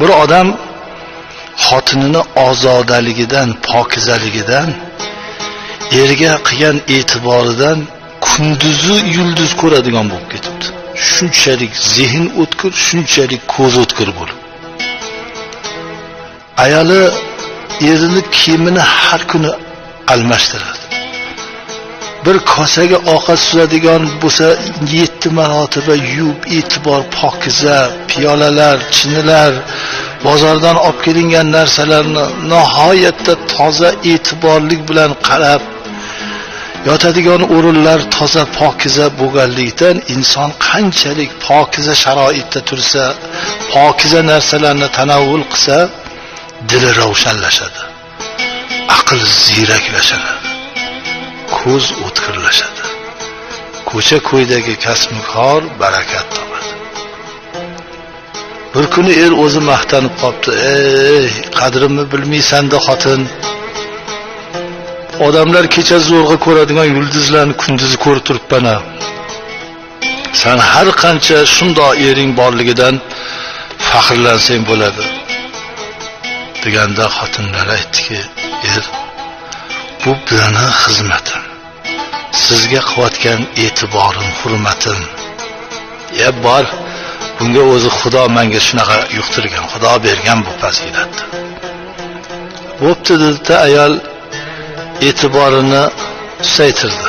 Bir odam xotinini ozodaligidan, pokizaligidan, erga qilgan e'tiboridan kunduzi yulduz ko'radigan bo'lib ketibdi. Shunchalik zehn o'tkir, shunchalik ko'z o'tkir bo'lib. Ayoli erini kiyimini har kuni almashtiradi. Bir kosaga ovqat suzadigan bo'lsa 7 marotaba yuvib, e'tibor, pokiza, piyolalar, chinilar, bozordan olib kelingan narsalarni nihoyatda toza e'tiborlik bilan qarab, yotadigan o'rinlar toza, pokiza bo'lganligidan inson qanchalik pokiza sharoitda tursa, pokiza narsalarni tanovvul qilsa, dili ravshanlashadi, aql ziyraklashadi, ko'z o'tkirlashadi. Ko'cha-ko'ydagi kasb-kor barakat topadi. Bir kuni o'zi maqtanib qopti. Ey, qadrimni bilmaysan-da xotin. Odamlar kecha zo'rg'a ko'radigan yulduzlarni kunduzi ko'rib turibman-a. Sen har qancha shundoq ering borligidan faxrlansang bo'ladi. Deganda xotinlar aytdiki, bu bilan xizmatim. Sizga qilayotgan e'tiborim, hurmatim. Bor, bunga o'zi Xudo menga shunaqa yuqtirgan, Xudo bergan bu fazilatni. Bo'pti dedi, ayol e'tiborini susaytirdi.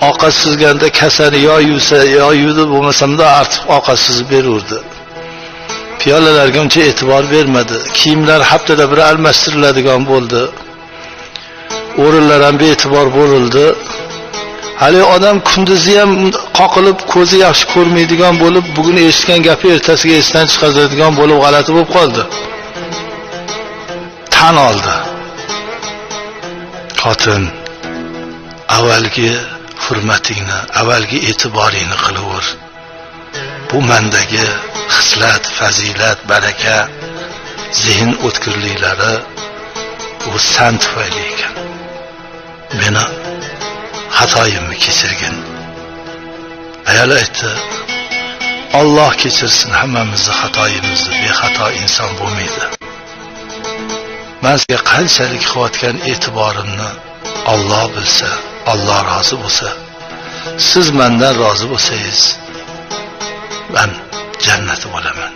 Ovqat suzganda kasani yo yuvsa, yo yuvdi, bo'lmasamda ortiq ovqat suzib berurdi. Piyolalarga uncha e'tibor bermadi. Kiyimlar haftada bir almashtiriladigan bo'ldi. O'rinlar ham bee'tibor bo'ldi. Hali odam kunduzi ham qoqilib, ko'zi yaxshi ko'rmaydigan bo'lib, bugun eshitgan gapi ertasiga esdan chiqaradigan bo'lib, g'alati bo'lib qoldi. Tan oldi. Xotin, avvalgi hurmatingni, avvalgi e'tiboringni qilaver. Bu mendagi xislat, fazilat, baraka, zehn o'tkirliklari bu san tufayli ekan. Meni xatoyimni kechirgin. Ayol aytdi, Alloh kechirsin hammamizni xatoyimizni, bexato inson bo'lmaydi. Men sizga qanchalik qilayotgan e'tiborimni Alloh bilsa, Alloh rozi bo'lsa, siz mendan rozi bo'lsangiz, men jannatda bo'laman.